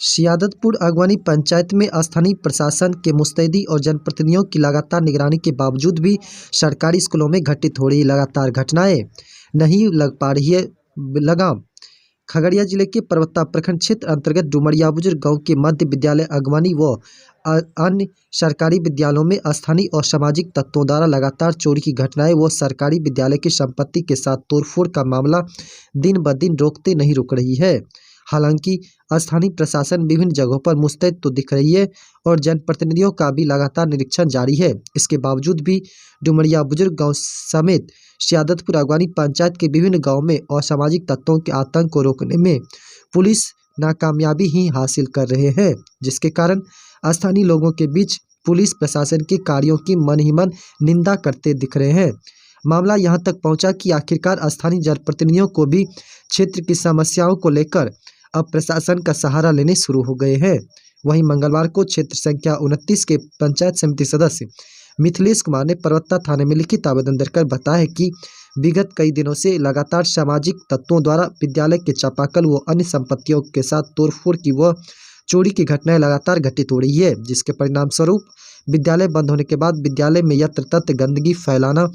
सियादतपुर अगवानी पंचायत में स्थानीय प्रशासन के मुस्तैदी और जनप्रतिनिधियों की लगातार निगरानी के बावजूद भी सरकारी स्कूलों में घटित हो रही लगातार घटनाएं नहीं लग पा रही है लगाम। खगड़िया जिले के परबत्ता प्रखंड क्षेत्र अंतर्गत डुमरिया बुजुर्ग गांव के मध्य विद्यालय अगवानी व अन्य सरकारी विद्यालयों में स्थानीय और सामाजिक तत्वों द्वारा लगातार चोरी की घटनाएं व सरकारी विद्यालय की संपत्ति के साथ तोड़फोड़ का मामला दिन ब दिन रोकते नहीं रुक रही है। हालांकि स्थानीय प्रशासन विभिन्न जगहों पर मुस्तैद तो दिख रही है और जनप्रतिनिधियों का भी लगातार निरीक्षण जारी है। इसके बावजूद भी डुमरिया बुजुर्ग गांव समेत सियादतपुर अगवानी पंचायत के विभिन्न गांवों में असामाजिक तत्वों के आतंक को रोकने में पुलिस नाकामयाबी ही हासिल कर रहे हैं, जिसके कारण स्थानीय लोगों के बीच पुलिस प्रशासन के कार्यों की मन ही मन निंदा करते दिख रहे हैं। मामला यहां तक पहुंचा कि आखिरकार स्थानीय जनप्रतिनिधियों को भी क्षेत्र की समस्याओं को लेकर अब प्रशासन का सहारा लेने शुरू हो गए हैं। वहीं मंगलवार को क्षेत्र संख्या 29 के पंचायत समिति सदस्य मिथिलेश कुमार ने परबत्ता थाने में लिखित आवेदन देकर बताया कि विगत कई दिनों से लगातार सामाजिक तत्वों द्वारा विद्यालय के चापाकल व अन्य संपत्तियों के साथ तोड़फोड़ की व चोरी की घटनाएं लगातार घटित हो रही है, जिसके परिणाम स्वरूप विद्यालय बंद होने के बाद विद्यालय में यत्र तत्र गंदगी फैलाना,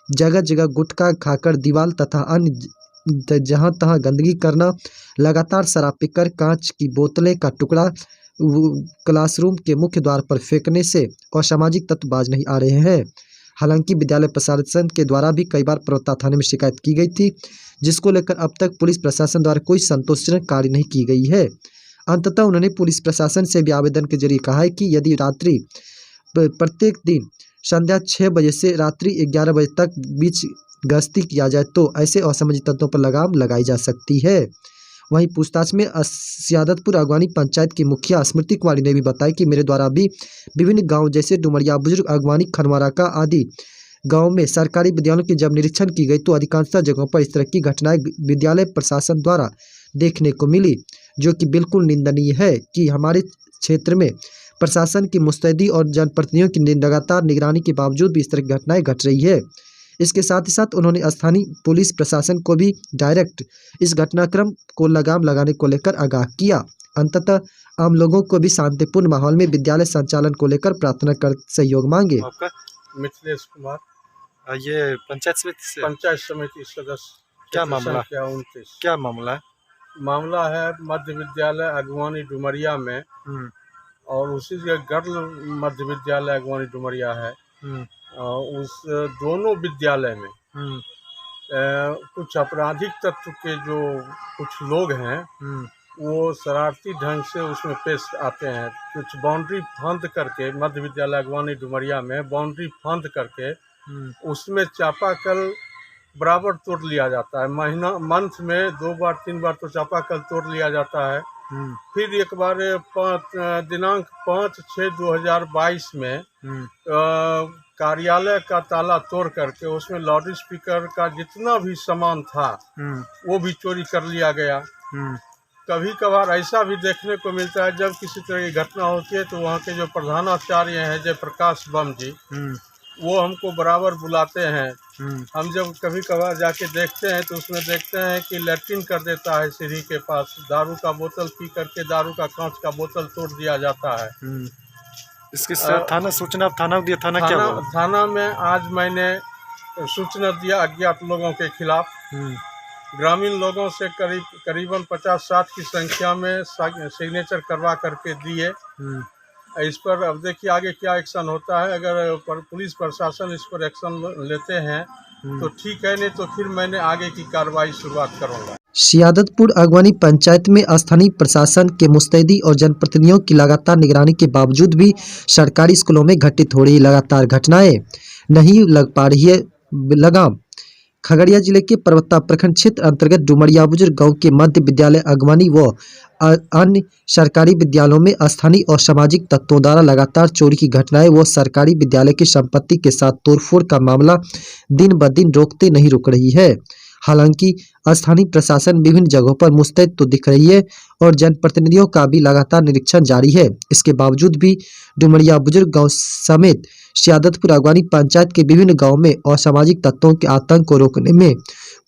जगह जगह गुटखा खाकर दीवार तथा अन्य जहां तहां गंदगी करना, लगातार शराब पीकर कांच की बोतलें का टुकड़ा क्लासरूम के मुख्य द्वार पर फेंकने से असामाजिक तत्व बाज नहीं आ रहे हैं। हालांकि विद्यालय प्रशासन के द्वारा भी कई बार परबत्ता थाने में शिकायत की गई थी, जिसको लेकर अब तक पुलिस प्रशासन द्वारा कोई संतोषजनक कार्य नहीं की गई है। अंततः उन्होंने पुलिस प्रशासन से भी आवेदन के जरिए कहा है कि यदि रात्रि प्रत्येक दिन संध्या 6 बजे से रात्रि 11 बजे तक बीच गश्ती किया जाए तो ऐसे असामाजिक तत्वों पर लगाम लगाई जा सकती है। वहीं पूछताछ में सियादतपुर अगवानी पंचायत की मुखिया स्मृति कुमारी ने भी बताया कि मेरे द्वारा भी विभिन्न गांव जैसे डुमरिया बुजुर्ग अगवानी खनवारा का आदि गांव में सरकारी विद्यालयों की जब निरीक्षण की गई तो अधिकांशतः जगहों पर इस तरह की घटनाएं विद्यालय प्रशासन द्वारा देखने को मिली, जो कि बिल्कुल निंदनीय है कि हमारे क्षेत्र में प्रशासन की मुस्तैदी और जनप्रतिनिधियों की लगातार निगरानी के बावजूद भी इस तरह की घटनाएं घट रही है। इसके साथ ही साथ उन्होंने स्थानीय पुलिस प्रशासन को भी डायरेक्ट इस घटनाक्रम को लगाम लगाने को लेकर आगाह किया। अंततः आम लोगों को भी शांतिपूर्ण माहौल में विद्यालय संचालन को लेकर प्रार्थना कर सहयोग मांगे। आपका मिथिलेश कुमार, ये पंचायत समिति सदस्य। क्या मामला? 29 क्या मामला है? मामला है मध्य विद्यालय अगवानी डुमरिया में और उसी जगह गर्ल मध्य विद्यालय अगवानी डुमरिया है। उस दोनों विद्यालय में कुछ आपराधिक तत्व के जो कुछ लोग हैं वो शरारती ढंग से उसमें पेश आते हैं। कुछ बाउंड्री फांद करके मध्य विद्यालय अगवानी डुमरिया में बाउंड्री फांद करके उसमें चापाकल बराबर तोड़ लिया जाता है। मंथ में 2 बार 3 बार तो चापाकल तोड़ लिया जाता है। फिर एक बार दिनांक 5/6/2022 में कार्यालय का ताला तोड़ करके उसमें लाउड स्पीकर का जितना भी सामान था वो भी चोरी कर लिया गया। कभी कभार ऐसा भी देखने को मिलता है जब किसी तरह की घटना होती है तो वहाँ के जो प्रधानाचार्य हैं जयप्रकाश बम जी, वो हमको बराबर बुलाते हैं। हम जब कभी कभार जाके देखते हैं तो उसमें देखते हैं कि लैट्रिन कर देता है सीढ़ी के पास, दारू का बोतल पी करके दारू का कांच का बोतल तोड़ दिया जाता है। इसके थाना सूचना थाना दिया, थाना में आज मैंने सूचना दिया अज्ञात लोगों के खिलाफ। ग्रामीण लोगों से करीबन 50-60 की संख्या में सिग्नेचर करवा करके दिए। इस पर अब देखिए आगे क्या एक्शन होता है। अगर पुलिस प्रशासन इस पर एक्शन लेते हैं तो ठीक है, नहीं तो फिर मैंने आगे की कार्रवाई शुरुआत करूँगा। सियादतपुर अगवानी पंचायत में स्थानीय प्रशासन के मुस्तैदी और जनप्रतिनिधियों की लगातार निगरानी के बावजूद भी सरकारी स्कूलों में घटित हो रही लगातार घटनाएं नहीं लग पा रही है लगाम। खगड़िया जिले के परबत्ता प्रखंड क्षेत्र अंतर्गत डुमरिया बुजुर्ग गांव के मध्य विद्यालय अगवानी व अन्य सरकारी विद्यालयों में स्थानीय और सामाजिक तत्वों द्वारा लगातार चोरी की घटनाएं व सरकारी विद्यालय की संपत्ति के साथ तोड़फोड़ का मामला दिन ब दिन रोकते नहीं रुक रही है। हालांकि स्थानीय प्रशासन विभिन्न जगहों पर मुस्तैद तो दिख रही है और जनप्रतिनिधियों का भी लगातार निरीक्षण जारी है। इसके बावजूद भी डुमरिया बुजुर्ग गांव समेत सियादतपुर अगवानी पंचायत के विभिन्न गांवों में असामाजिक तत्वों के आतंक को रोकने में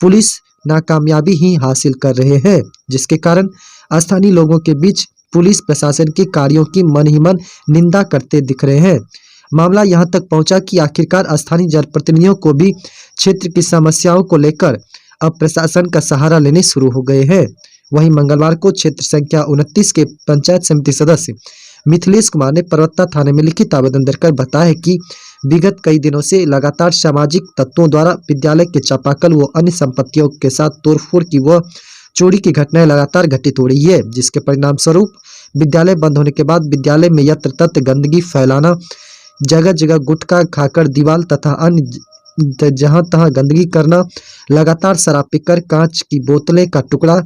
पुलिस नाकामयाबी ही हासिल कर रहे हैं, जिसके कारण स्थानीय लोगों के बीच पुलिस प्रशासन के कार्यों की मन ही मन निंदा करते दिख रहे हैं। मामला यहां तक पहुंचा कि आखिरकार स्थानीय जनप्रतिनिधियों को भी क्षेत्र की समस्याओं को लेकर अब प्रशासन का सहारा लेने शुरू हो गए हैं। वहीं मंगलवार को क्षेत्र संख्या 29 के पंचायत समिति सदस्य मिथिलेश कुमार ने परवत्ता थाने में लिखित आवेदन देकर बताया कि विगत कई दिनों से लगातार सामाजिक तत्वों द्वारा विद्यालय के चापाकल व अन्य संपत्तियों के साथ तोड़फोड़ की व चोरी की घटनाएं लगातार घटित हो रही है, जिसके परिणाम स्वरूप विद्यालय बंद होने के बाद विद्यालय में यत्र तत्र गंदगी फैलाना, जगह जगह गुटखा खाकर दीवार तथा अन्य जहां तहां गंदगी करना, लगातार शराब पीकर कांच की बोतलें का टुकड़ा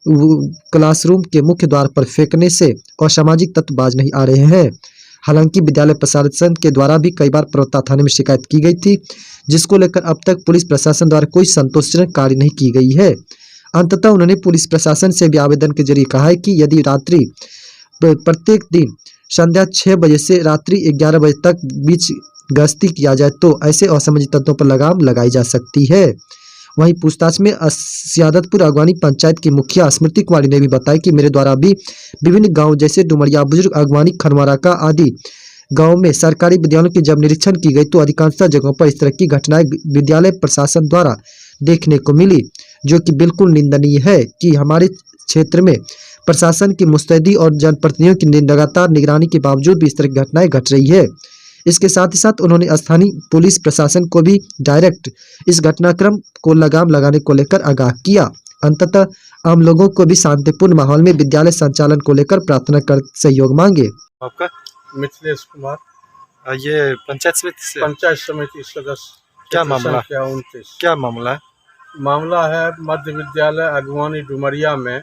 क्लासरूम के मुख्य द्वार पर फेंकने से असामाजिक तत्व बाज नहीं आ रहे हैं। हालांकि विद्यालय प्रशासन के द्वारा भी कई बार परवत्ता थाने में शिकायत की गई थी, जिसको लेकर अब तक पुलिस प्रशासन द्वारा कोई संतोषजनक कार्य नहीं की गई है। अंततः उन्होंने पुलिस प्रशासन से भी आवेदन के जरिए कहा है कि यदि रात्रि प्रत्येक दिन संध्या 6 बजे से रात्रि 11 बजे तक बीच गश्ती किया जाए तो ऐसे असामाजिक तत्वों पर लगाम लगाई जा सकती है। वहीं पूछताछ में सियादतपुर अगवानी पंचायत की मुखिया स्मृति कुमारी ने भी बताया कि मेरे द्वारा भी विभिन्न गांव जैसे डुमरिया, बुजुर्ग, अगवानी, खनवारा का आदि गांव में सरकारी विद्यालयों की जब निरीक्षण की गई तो अधिकांशतः जगहों पर इस तरह की घटनाएं विद्यालय प्रशासन द्वारा देखने को मिली, जो कि बिल्कुल निंदनीय है कि हमारे क्षेत्र में प्रशासन की मुस्तैदी और जनप्रतिनिधियों की लगातार निगरानी के बावजूद भी इस तरह की घटनाएं घट रही है। इसके साथ ही साथ उन्होंने स्थानीय पुलिस प्रशासन को भी डायरेक्ट इस घटनाक्रम को लगाम लगाने को लेकर आगाह किया। अंततः आम लोगों को भी शांतिपूर्ण माहौल में विद्यालय संचालन को लेकर प्रार्थना कर सहयोग मांगे। आपका मिथिलेश कुमार, ये पंचायत समिति से पंचायत समिति सदस्य। क्या मामला? संख्या 29। क्या मामला है? मामला है मध्य विद्यालय अगवानी डुमरिया में,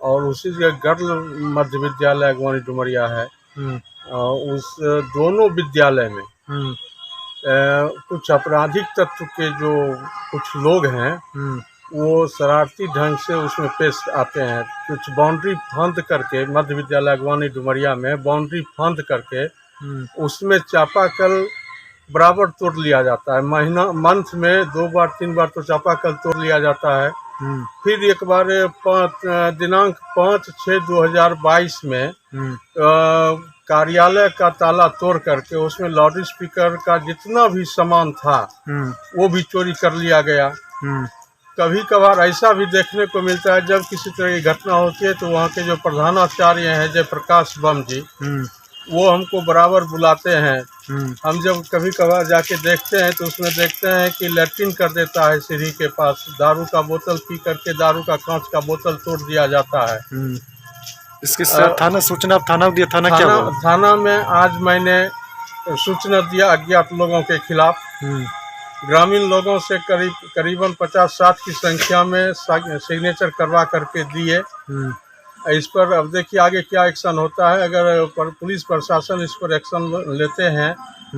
और उसी के गर्ल मध्य विद्यालय अगवानी डुमरिया है। उस दोनों विद्यालय में कुछ आपराधिक तत्व के जो कुछ लोग हैं वो शरारती ढंग से उसमें पेश आते हैं। कुछ बाउंड्री फांद करके मध्य विद्यालय अगवानी डुमरिया में बाउंड्री फांद करके उसमें चापाकल बराबर तोड़ लिया जाता है। मंथ में 2 बार 3 बार तो चापाकल तोड़ लिया जाता है। फिर एक बार दिनांक 5/6/2022 में कार्यालय का ताला तोड़ करके उसमें लाउड स्पीकर का जितना भी सामान था वो भी चोरी कर लिया गया। कभी कभार ऐसा भी देखने को मिलता है जब किसी तरह की घटना होती है तो वहाँ के जो प्रधानाचार्य हैं जयप्रकाश बम जी, वो हमको बराबर बुलाते हैं। हम जब कभी कभार जाके देखते हैं तो उसमें देखते हैं कि लैट्रिन कर देता है सीढ़ी के पास, दारू का बोतल पी करके दारू का कांच का बोतल तोड़ दिया जाता है। इसके साथ थाना सूचना थाना दिया, थाना क्या बोला? थाना में आज मैंने सूचना दिया अज्ञात लोगों के खिलाफ। ग्रामीण लोगों से करीबन 50-60 की संख्या में सिग्नेचर करवा करके दिए। इस पर अब देखिए आगे क्या एक्शन होता है। अगर पुलिस प्रशासन इस पर एक्शन लेते हैं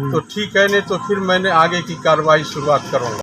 तो ठीक है, नहीं तो फिर मैंने आगे की कार्रवाई शुरुआत करूँगा।